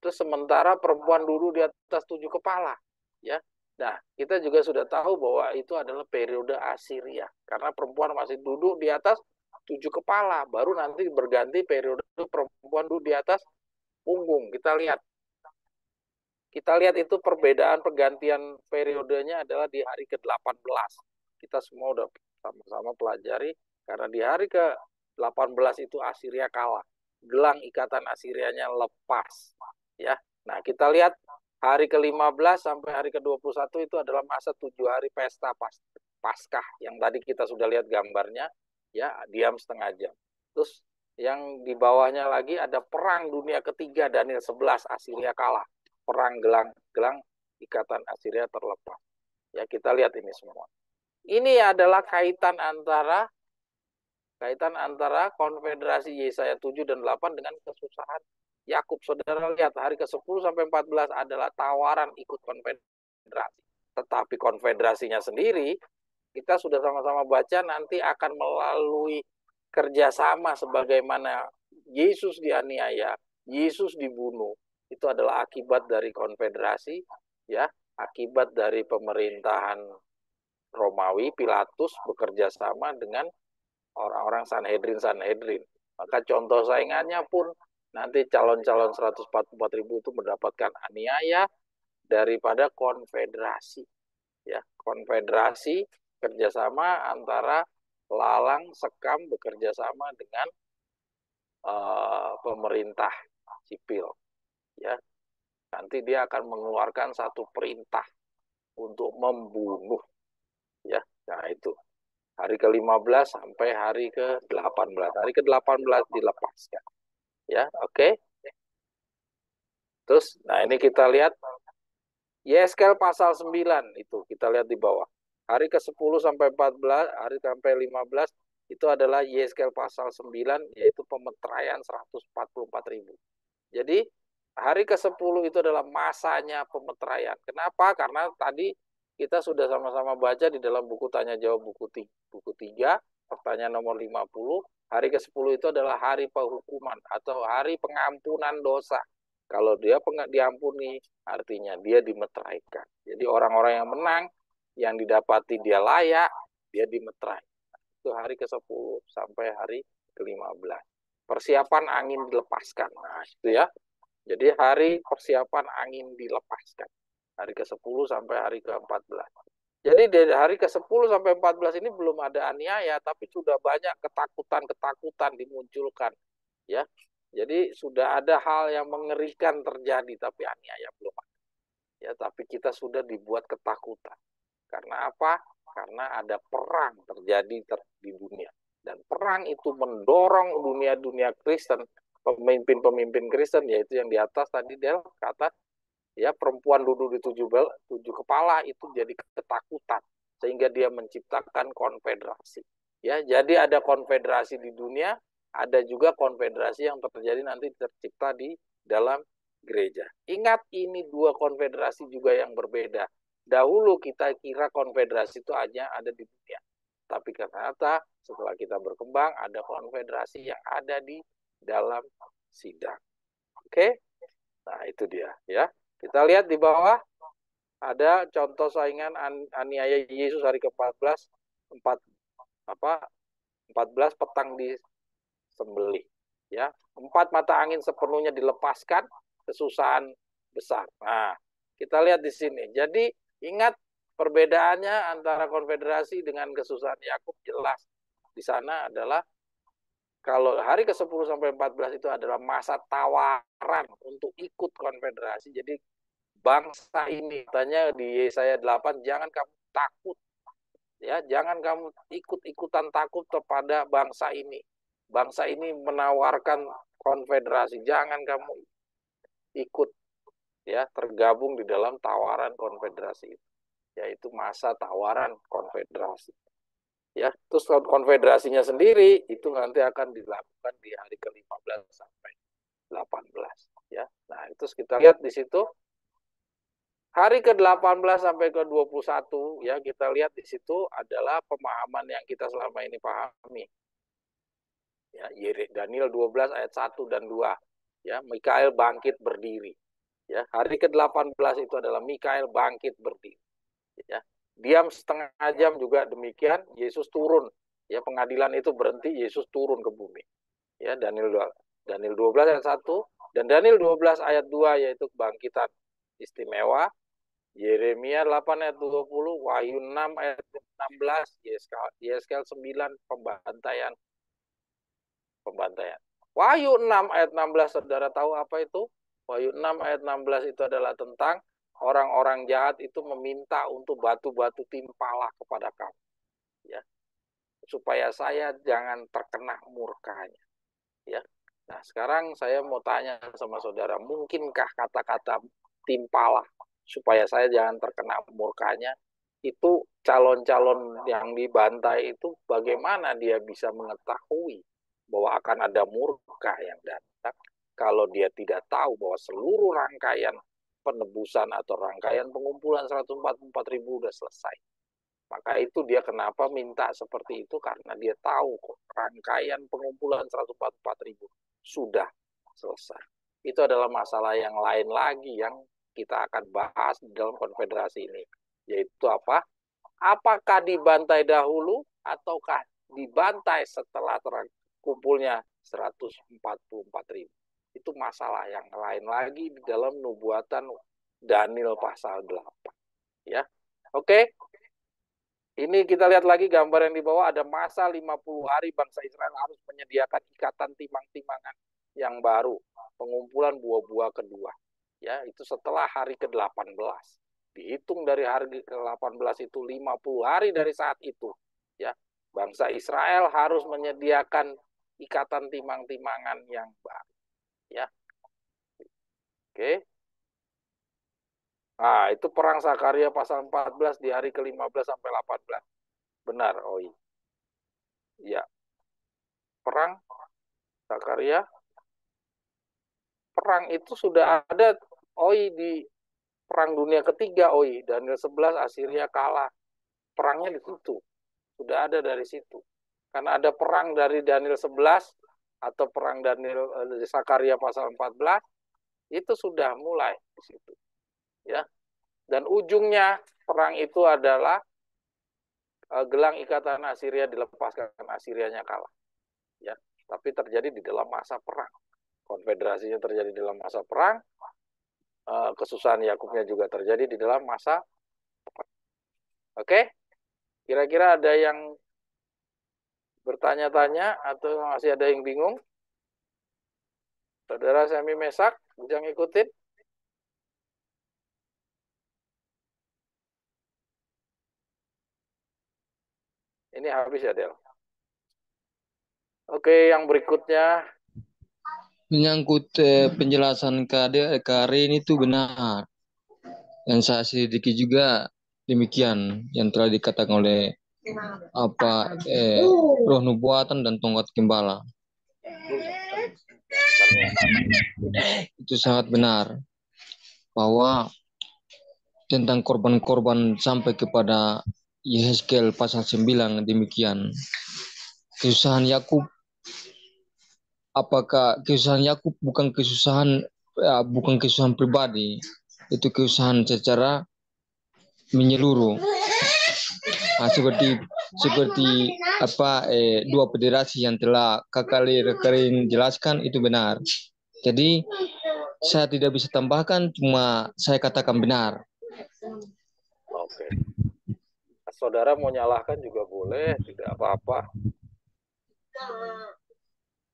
terus sementara perempuan duduk di atas 7 kepala, ya. Nah, kita juga sudah tahu bahwa itu adalah periode Asiria karena perempuan masih duduk di atas 7 kepala, baru nanti berganti periode perempuan duduk di atas punggung. Kita lihat itu perbedaan pergantian periodenya adalah di hari ke-18. Kita semua udah sama-sama pelajari, karena di hari ke-18 itu Asiria kalah. Gelang ikatan Asirianya lepas. Ya. Nah, kita lihat hari ke-15 sampai hari ke-21 itu adalah masa 7 hari pesta Paskah, yang tadi kita sudah lihat gambarnya, ya, diam setengah jam. Terus yang di bawahnya lagi ada perang dunia ketiga, Daniel 11, Asiria kalah. Perang gelang ikatan Asiria terlepas. Ya, kita lihat ini semua. Ini adalah kaitan antara konfederasi Yesaya 7 dan 8 dengan kesusahan Yakub. Saudara lihat hari ke-10 sampai 14 adalah tawaran ikut konfederasi. Tetapi konfederasinya sendiri kita sudah sama-sama baca nanti akan melalui kerjasama sebagaimana Yesus dianiaya, Yesus dibunuh. Itu adalah akibat dari konfederasi, ya, akibat dari pemerintahan Romawi. Pilatus bekerja sama dengan orang-orang Sanhedrin. Maka contoh saingannya pun nanti calon-calon 144.000 itu mendapatkan aniaya daripada konfederasi. Ya, konfederasi kerjasama antara Lalang Sekam bekerja sama dengan pemerintah sipil. Ya, nanti dia akan mengeluarkan satu perintah untuk membunuh, ya. Nah, itu hari ke-15 sampai hari ke-18. Hari ke-18 dilepaskan, ya. Oke. Terus, nah ini kita lihat Yeskel pasal 9 itu kita lihat di bawah. Hari ke-10 sampai 14, hari sampai 15 itu adalah Yeskel pasal 9, yaitu pemeteraian 144.000. Jadi hari ke-10 itu adalah masanya pemeteraian. Kenapa? Karena tadi kita sudah sama-sama baca di dalam buku Tanya Jawab buku 3, pertanyaan nomor 50, hari ke-10 itu adalah hari penghukuman atau hari pengampunan dosa. Kalau dia diampuni, artinya dia dimeteraikan. Jadi orang-orang yang menang, yang didapati dia layak, dia dimeterai. Itu hari ke-10 sampai hari ke-15. persiapan angin dilepaskan. Nah, itu ya. Jadi hari persiapan angin dilepaskan. Hari ke-10 sampai hari ke-14. Jadi dari hari ke-10 sampai 14 ini belum ada aniaya, tapi sudah banyak ketakutan-ketakutan dimunculkan. Ya, jadi sudah ada hal yang mengerikan terjadi, tapi aniaya belum ada. Ya, tapi kita sudah dibuat ketakutan. Karena apa? Karena ada perang terjadi di dunia. Dan perang itu mendorong dunia-dunia Kristen, pemimpin-pemimpin Kristen, yaitu yang di atas tadi Del kata, ya perempuan duduk di tujuh kepala itu jadi ketakutan sehingga dia menciptakan konfederasi. Ya, jadi ada konfederasi di dunia, ada juga konfederasi yang terjadi nanti tercipta di dalam gereja. Ingat, ini dua konfederasi juga yang berbeda. Dahulu kita kira konfederasi itu hanya ada di dunia, tapi ternyata setelah kita berkembang ada konfederasi yang ada di dalam sidang. Oke, nah itu dia ya. Kita lihat di bawah ada contoh saingan aniaya Yesus hari ke-14, 14 petang disembelih. Ya, 4 mata angin sepenuhnya dilepaskan, kesusahan besar. Nah, kita lihat di sini. Jadi ingat perbedaannya antara konfederasi dengan kesusahan Yakub jelas. Di sana adalah kalau hari ke-10 sampai 14 itu adalah masa tawaran untuk ikut konfederasi. Jadi bangsa ini, tanya di Yesaya 8, jangan kamu takut. Ya, jangan kamu ikut-ikutan takut kepada bangsa ini. Bangsa ini menawarkan konfederasi, jangan kamu ikut ya tergabung di dalam tawaran konfederasi itu. Yaitu masa tawaran konfederasi. Ya, terus konfederasinya sendiri itu nanti akan dilakukan di hari ke-15 sampai 18 ya. Nah, itu kita lihat di situ hari ke-18 sampai ke-21 ya, kita lihat di situ adalah pemahaman yang kita selama ini pahami. Ya, Daniel 12 ayat 1 dan 2 ya, Mikael bangkit berdiri. Ya, hari ke-18 itu adalah Mikael bangkit berdiri. Ya. Diam setengah jam juga demikian, Yesus turun. Ya, pengadilan itu berhenti, Yesus turun ke bumi. Ya, Daniel 12 ayat 1 dan Daniel 12 ayat 2 yaitu kebangkitan istimewa. Yeremia 8 ayat 20, Wahyu 6 ayat 16, Yeskel 9 pembantaian. Wahyu 6 ayat 16, saudara tahu apa itu? Wahyu 6 ayat 16 itu adalah tentang orang-orang jahat itu meminta untuk batu-batu timpalah kepada kamu. Ya. Supaya saya jangan terkena murkanya. Ya. Nah, sekarang saya mau tanya sama saudara, mungkinkah kata-kata timpalah supaya saya jangan terkena murkanya, itu calon-calon yang dibantai itu bagaimana dia bisa mengetahui bahwa akan ada murka yang datang kalau dia tidak tahu bahwa seluruh rangkaian penebusan atau rangkaian pengumpulan 144.000 udah selesai. Maka itu dia kenapa minta seperti itu, karena dia tahu kok rangkaian pengumpulan 144.000 sudah selesai. Itu adalah masalah yang lain lagi yang kita akan bahas di dalam konfederasi ini. Yaitu apa? Apakah dibantai dahulu ataukah dibantai setelah terkumpulnya 144.000? Itu masalah yang lain lagi di dalam nubuatan Daniel pasal 8. Ya. Oke. Ini kita lihat lagi gambar yang di bawah, ada masa 50 hari bangsa Israel harus menyediakan ikatan timang-timangan yang baru, pengumpulan buah-buah kedua. Ya, itu setelah hari ke-18. Dihitung dari hari ke-18 itu 50 hari dari saat itu. Ya, bangsa Israel harus menyediakan ikatan timang-timangan yang baru. Ya. Oke. Nah, itu perang Sakaria pasal 14 di hari ke-15 sampai 18. Benar, Oi. Ya. Perang Sakaria. Perang itu sudah ada, Oi, di perang dunia ketiga, Oi. Daniel 11 Assyria kalah. Perangnya di situ. Sudah ada dari situ. Karena ada perang dari Daniel 11 atau perang Daniel Sakaria pasal 14 itu sudah mulai di situ. Ya. Dan ujungnya perang itu adalah gelang ikatan Assyria dilepaskan, Assyrianya kalah. Ya. tapi terjadi di dalam masa perang. Konfederasinya terjadi di dalam masa perang, kesusahan Yakubnya juga terjadi di dalam masa perang. Oke? Kira-kira ada yang bertanya-tanya atau masih ada yang bingung? Saudara Semi Mesak, bisa ngikutin? Ini habis ya, Del? Oke, yang berikutnya. Menyangkut penjelasan Kak ini tuh benar. Yang saya selidiki juga demikian yang telah dikatakan oleh roh nubuatan dan tongkat gembala. Itu sangat benar bahwa tentang korban-korban sampai kepada Yehezkel pasal 9 demikian. Kesusahan Yakub, apakah kesusahan Yakub bukan kesusahan pribadi, itu kesusahan secara menyeluruh. Nah, seperti dua federasi yang telah Kakak Karin jelaskan itu benar. Jadi saya tidak bisa tambahkan, cuma saya katakan benar. Oke. Saudara mau nyalahkan juga boleh, tidak apa-apa.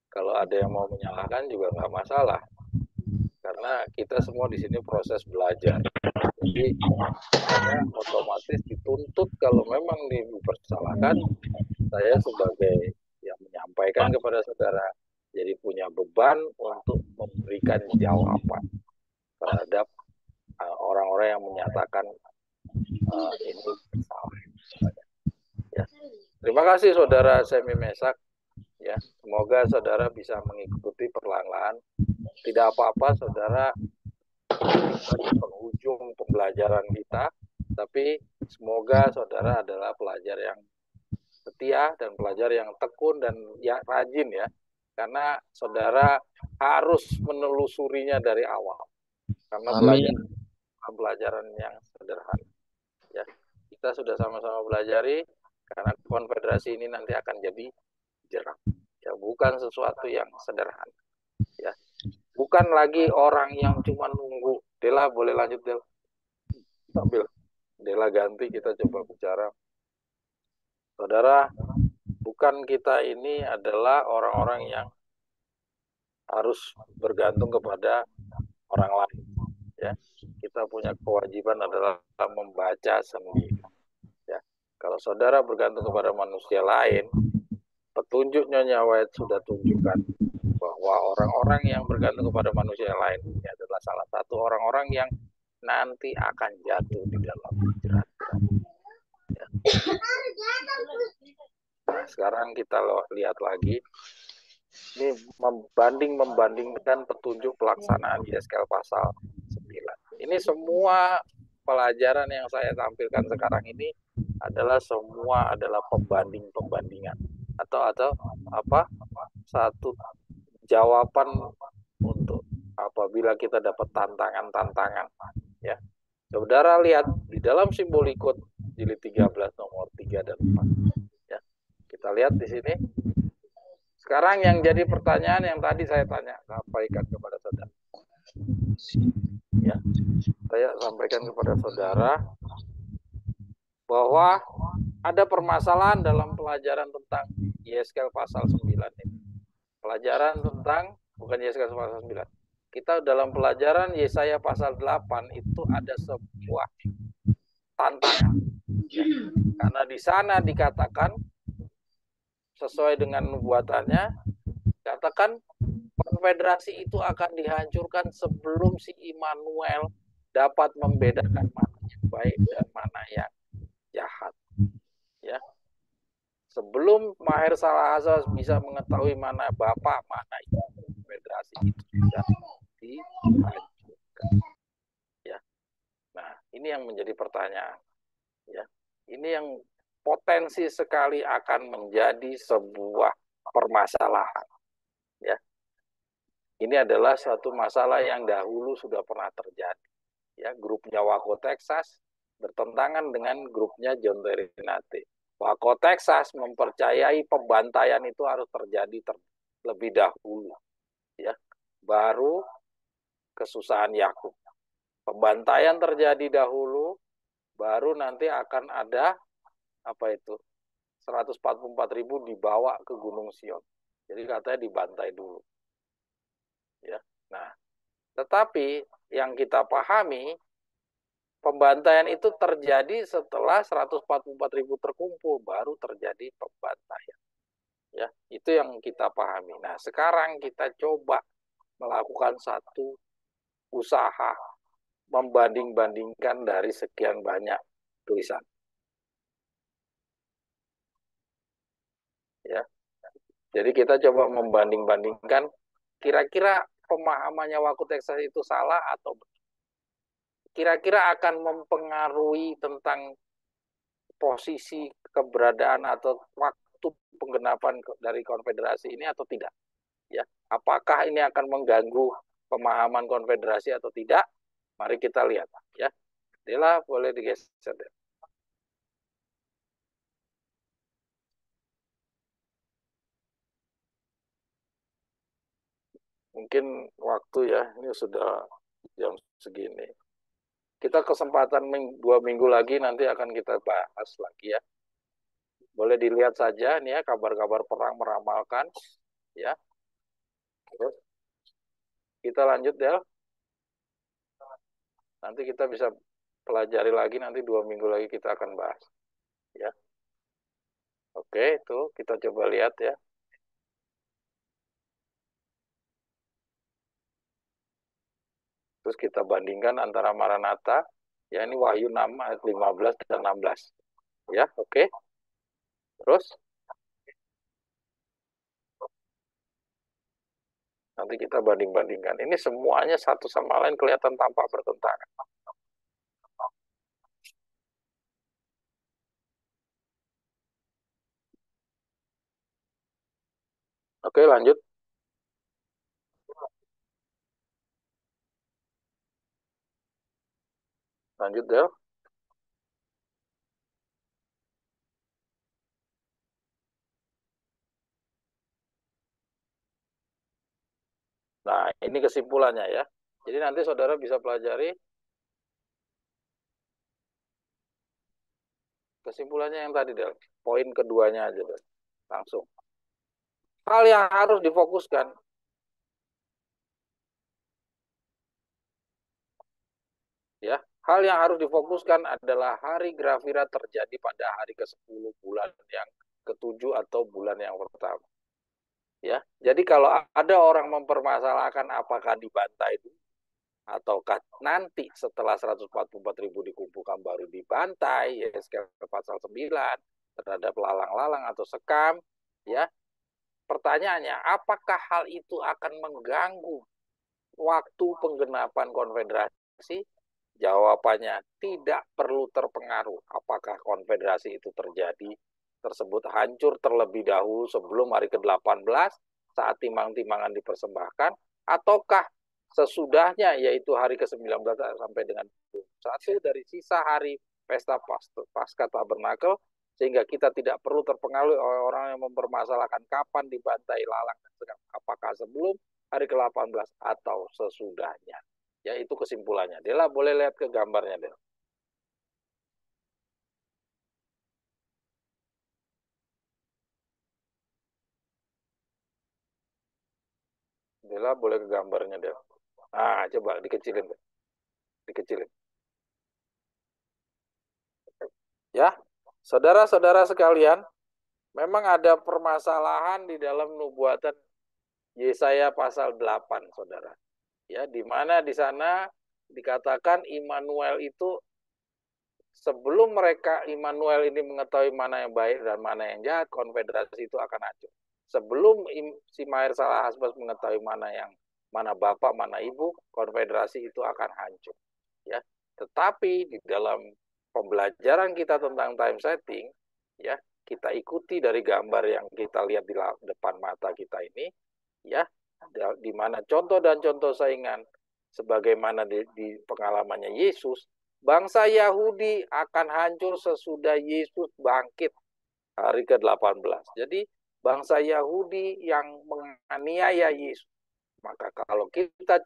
Kalau ada yang mau menyalahkan juga nggak masalah. Karena kita semua di sini proses belajar. Jadi saya otomatis dituntut kalau memang dipersalahkan, saya sebagai yang menyampaikan kepada saudara, jadi punya beban untuk memberikan jawaban terhadap orang-orang yang menyatakan ini bersalah. Ya. Terima kasih saudara Semi Mesak. Ya, semoga saudara bisa mengikuti perlahan-lahan. Tidak apa-apa saudara di penghujung pembelajaran kita, tapi semoga saudara adalah pelajar yang setia dan pelajar yang tekun dan ya rajin ya, karena saudara harus menelusurinya dari awal, karena pelajaran yang sederhana. Ya, kita sudah sama-sama belajari, karena konfederasi ini nanti akan jadi jerak. Ya, bukan sesuatu yang sederhana. Ya, bukan lagi orang yang cuma nunggu. Dela boleh lanjut, Del. Sambil Dela ganti, kita coba bicara. Saudara, bukan kita ini adalah orang-orang yang harus bergantung kepada orang lain. Ya, kita punya kewajiban adalah membaca sendiri. Ya, kalau saudara bergantung kepada manusia lain, petunjuk Nyonya White sudah tunjukkan bahwa orang-orang yang bergantung kepada manusia lain ini adalah salah satu orang-orang yang nanti akan jatuh di dalam jerat-jerat. Ya. Nah, sekarang kita lihat lagi. Ini membandingkan petunjuk pelaksanaan Yeskel pasal 9. Ini semua pelajaran yang saya tampilkan sekarang ini adalah semua adalah pembandingan atau apa satu jawaban untuk apabila kita dapat tantangan ya. Saudara lihat di dalam simbolikot jilid 13 nomor 3 dan 4 ya. Kita lihat di sini. Sekarang yang jadi pertanyaan yang tadi saya sampaikan kepada saudara. Ya. Saya sampaikan kepada saudara bahwa ada permasalahan dalam pelajaran tentang Yeskel pasal 9 ini. Pelajaran tentang, bukan Yeskel pasal 9. Kita dalam pelajaran Yesaya pasal 8 itu ada sebuah tantangan. Ya. Karena di sana dikatakan, sesuai dengan nubuatannya, katakan konfederasi itu akan dihancurkan sebelum si Immanuel dapat membedakan mana yang baik dan mana yang jahat. Ya. Sebelum Maher Salahasa bisa mengetahui mana Bapak, mana Ibu, konfederasi itu sudah dihancurkan. Ya. Nah, ini yang menjadi pertanyaan. Ya. Ini yang potensi sekali akan menjadi sebuah permasalahan. Ya. Ini adalah suatu masalah yang dahulu sudah pernah terjadi. Ya, grupnya Waco Texas bertentangan dengan grupnya John Terry Nate. Waco Texas mempercayai pembantaian itu harus terjadi lebih dahulu, ya. Baru kesusahan Yakub. Pembantaian terjadi dahulu, baru nanti akan ada apa itu? 144.000 dibawa ke Gunung Sion. Jadi katanya dibantai dulu. Ya. Nah, tetapi yang kita pahami, pembantaian itu terjadi setelah 144.000 terkumpul, baru terjadi pembantaian. Ya, itu yang kita pahami. Nah, sekarang kita coba melakukan satu usaha membanding-bandingkan dari sekian banyak tulisan. Ya. Jadi kita coba membanding-bandingkan kira-kira pemahamannya Waku Texas itu salah atau benar. Kira-kira akan mempengaruhi tentang posisi keberadaan atau waktu penggenapan dari konfederasi ini atau tidak. Ya, apakah ini akan mengganggu pemahaman konfederasi atau tidak? Mari kita lihat, ya. Dela boleh digeser. Mungkin waktu ya, ini sudah jam segini. Kita kesempatan 2 minggu lagi nanti akan kita bahas lagi ya. Boleh dilihat saja nih ya, kabar-kabar perang meramalkan, ya. Terus kita lanjut Del. Nanti kita bisa pelajari lagi, nanti 2 minggu lagi kita akan bahas, ya. Oke, itu kita coba lihat ya. Terus kita bandingkan antara Maranatha, ya ini Wahyu 6 ayat 15 dan 16. Ya, oke. Terus nanti kita banding-bandingkan. Ini semuanya satu sama lain kelihatan tampak bertentangan. Oke, lanjut. Lanjut, Del. Nah, ini kesimpulannya ya. Jadi nanti saudara bisa pelajari kesimpulannya yang tadi, Del. Poin keduanya aja, Del. Langsung. Hal yang harus difokuskan. Ya, hal yang harus difokuskan adalah hari Grafira terjadi pada hari ke-10 bulan yang ke-7 atau bulan yang pertama. Ya, jadi kalau ada orang mempermasalahkan apakah dibantai dulu ataukah nanti setelah 144.000 dikumpulkan baru dibantai, ya pasal 9 terhadap lalang-lalang atau sekam, ya. Pertanyaannya, apakah hal itu akan mengganggu waktu penggenapan konfederasi? Jawabannya tidak perlu terpengaruh. Apakah konfederasi itu terjadi tersebut hancur terlebih dahulu sebelum hari ke-18 saat timang-timangan dipersembahkan, ataukah sesudahnya yaitu hari ke-19 sampai dengan 1 dari sisa hari pesta Paskah Tabernakel, sehingga kita tidak perlu terpengaruh oleh orang yang mempermasalahkan kapan dibantai lalang dan sekam, apakah sebelum hari ke-18 atau sesudahnya. Ya, itu kesimpulannya. Dela boleh lihat ke gambarnya, Del. Dela boleh ke gambarnya, Del. Nah, coba dikecilin, Del. Dikecilin. Ya, saudara-saudara sekalian, memang ada permasalahan di dalam nubuatan Yesaya pasal 8, saudara. Ya, di mana di sana dikatakan Immanuel itu sebelum mereka Immanuel ini mengetahui mana yang baik dan mana yang jahat, konfederasi itu akan hancur. Sebelum si Maher Salah Hasbaz mengetahui mana bapak, mana ibu, konfederasi itu akan hancur. Ya, tetapi di dalam pembelajaran kita tentang time setting, ya, kita ikuti dari gambar yang kita lihat di depan mata kita ini, ya, di mana contoh dan contoh saingan sebagaimana di pengalamannya Yesus, bangsa Yahudi akan hancur sesudah Yesus bangkit hari ke-18. Jadi bangsa Yahudi yang menganiaya Yesus. Maka kalau kita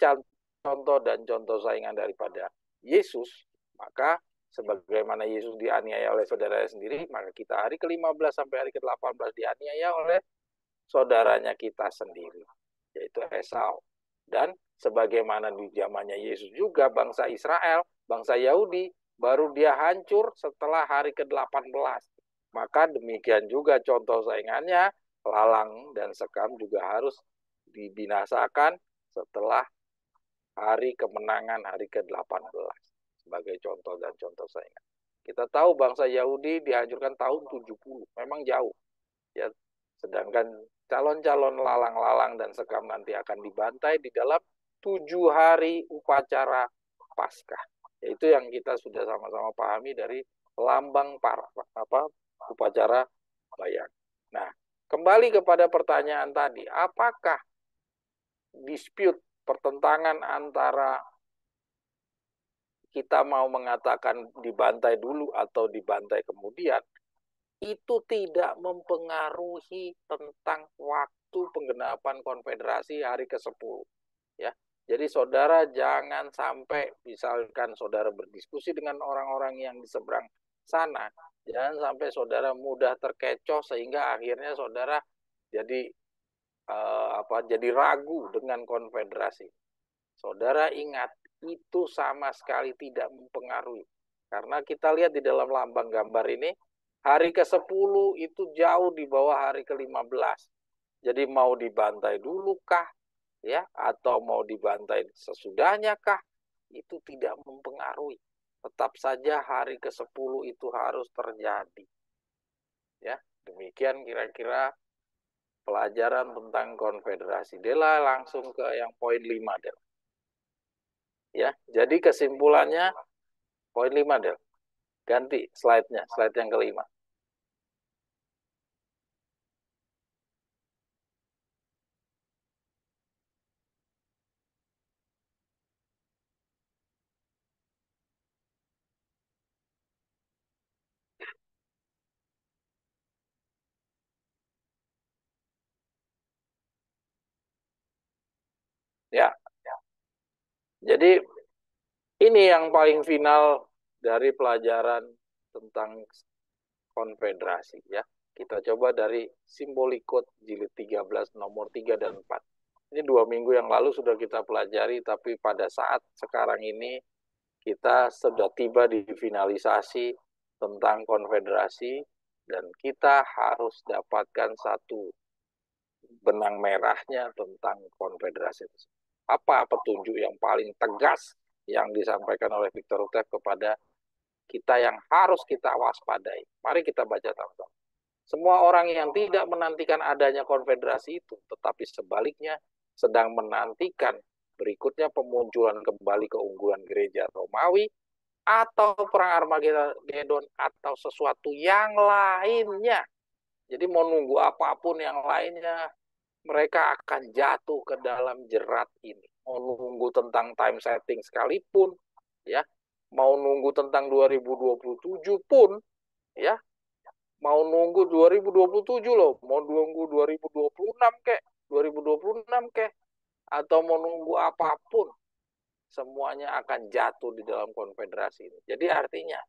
contoh dan contoh saingan daripada Yesus, maka sebagaimana Yesus dianiaya oleh saudaranya sendiri, maka kita hari ke-15 sampai hari ke-18 dianiaya oleh saudaranya kita sendiri, yaitu Esau. Dan sebagaimana di zamannya Yesus juga, bangsa Israel, bangsa Yahudi, baru dia hancur setelah hari ke-18. Maka demikian juga contoh saingannya, Lalang dan Sekam juga harus dibinasakan setelah hari kemenangan hari ke-18 sebagai contoh dan contoh saingan. Kita tahu bangsa Yahudi dihancurkan tahun 70, memang jauh. Ya, sedangkan calon-calon lalang-lalang dan Sekam nanti akan dibantai di dalam 7 hari upacara Paskah. Yaitu yang kita sudah sama-sama pahami dari lambang upacara bayang. Nah, kembali kepada pertanyaan tadi, apakah dispute pertentangan antara kita mau mengatakan dibantai dulu atau dibantai kemudian, itu tidak mempengaruhi tentang waktu penggenapan konfederasi hari ke-10. Ya. Jadi saudara jangan sampai misalkan saudara berdiskusi dengan orang-orang yang di seberang sana, jangan sampai saudara mudah terkecoh sehingga akhirnya saudara jadi jadi ragu dengan konfederasi. Saudara ingat, itu sama sekali tidak mempengaruhi. Karena kita lihat di dalam lambang gambar ini, hari ke-10 itu jauh di bawah hari ke-15. Jadi mau dibantai dulu kah? Ya, atau mau dibantai sesudahnya kah? Itu tidak mempengaruhi. Tetap saja hari ke-10 itu harus terjadi. Ya, demikian kira-kira pelajaran tentang konfederasi. Dela langsung ke yang poin 5, Del. Ya, jadi kesimpulannya poin 5, Del. Ganti slide-nya, slide yang kelima. Ya. Jadi ini yang paling final dari pelajaran tentang konfederasi, ya. Kita coba dari Simbolikot jilid 13 nomor 3 dan 4. Ini 2 minggu yang lalu sudah kita pelajari, tapi pada saat sekarang ini kita sudah tiba di finalisasi tentang konfederasi dan kita harus dapatkan satu benang merahnya tentang konfederasi. Apa petunjuk yang paling tegas yang disampaikan oleh Victor Rutev kepada kita yang harus kita waspadai? Mari kita baca sama-sama. Semua orang yang tidak menantikan adanya konfederasi itu, tetapi sebaliknya sedang menantikan berikutnya pemunculan kembali keunggulan gereja Romawi atau perang Armageddon atau sesuatu yang lainnya. Jadi mau nunggu apapun yang lainnya, mereka akan jatuh ke dalam jerat ini. Mau nunggu tentang time setting sekalipun, ya, mau nunggu tentang 2027 pun, ya, mau nunggu 2027 loh, mau nunggu 2026 kek, 2026 kek, atau mau nunggu apapun, semuanya akan jatuh di dalam konfederasi ini. Jadi artinya,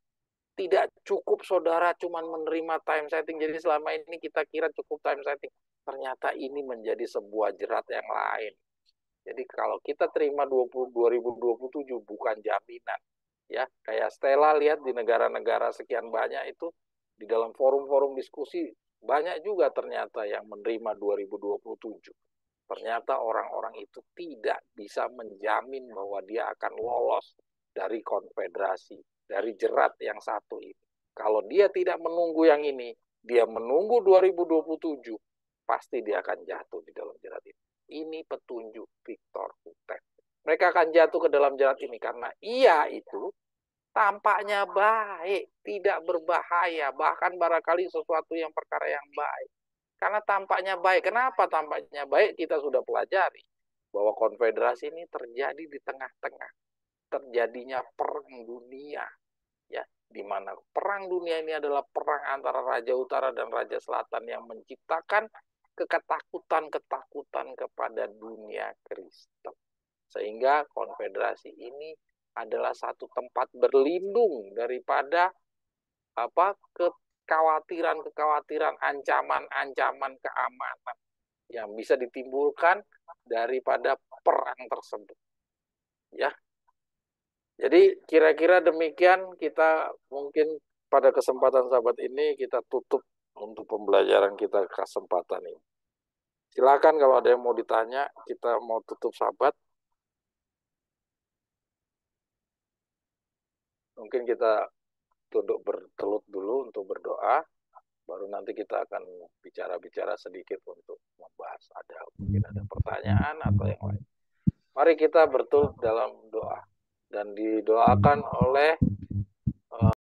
tidak cukup saudara cuma menerima time setting. Jadi selama ini kita kira cukup time setting. Ternyata ini menjadi sebuah jerat yang lain. Jadi kalau kita terima 2027 bukan jaminan. Ya, kayak Stella lihat di negara-negara sekian banyak itu di dalam forum-forum diskusi banyak juga ternyata yang menerima 2027. Ternyata orang-orang itu tidak bisa menjamin bahwa dia akan lolos dari konfederasi, dari jerat yang satu ini. Kalau dia tidak menunggu yang ini, dia menunggu 2027, pasti dia akan jatuh di dalam jerat ini. Ini petunjuk Victor Rutev. Mereka akan jatuh ke dalam jerat ini karena ia itu tampaknya baik, tidak berbahaya, bahkan barangkali sesuatu yang perkara yang baik. Karena tampaknya baik. Kenapa tampaknya baik? Kita sudah pelajari bahwa konfederasi ini terjadi di tengah-tengah terjadinya perang dunia, ya, di mana perang dunia ini adalah perang antara Raja Utara dan Raja Selatan yang menciptakan ketakutan-ketakutan kepada dunia Kristen. Sehingga konfederasi ini adalah satu tempat berlindung daripada kekhawatiran-kekhawatiran, ancaman-ancaman keamanan yang bisa ditimbulkan daripada perang tersebut. Ya. Jadi kira-kira demikian, kita mungkin pada kesempatan sahabat ini kita tutup untuk pembelajaran kita kesempatan ini. Silakan kalau ada yang mau ditanya, kita mau tutup sahabat. Mungkin kita tunduk bertelut dulu untuk berdoa, baru nanti kita akan bicara-bicara sedikit untuk membahas. Mungkin ada pertanyaan atau yang lain. Mari kita bertelut dalam doa. Dan didoakan oleh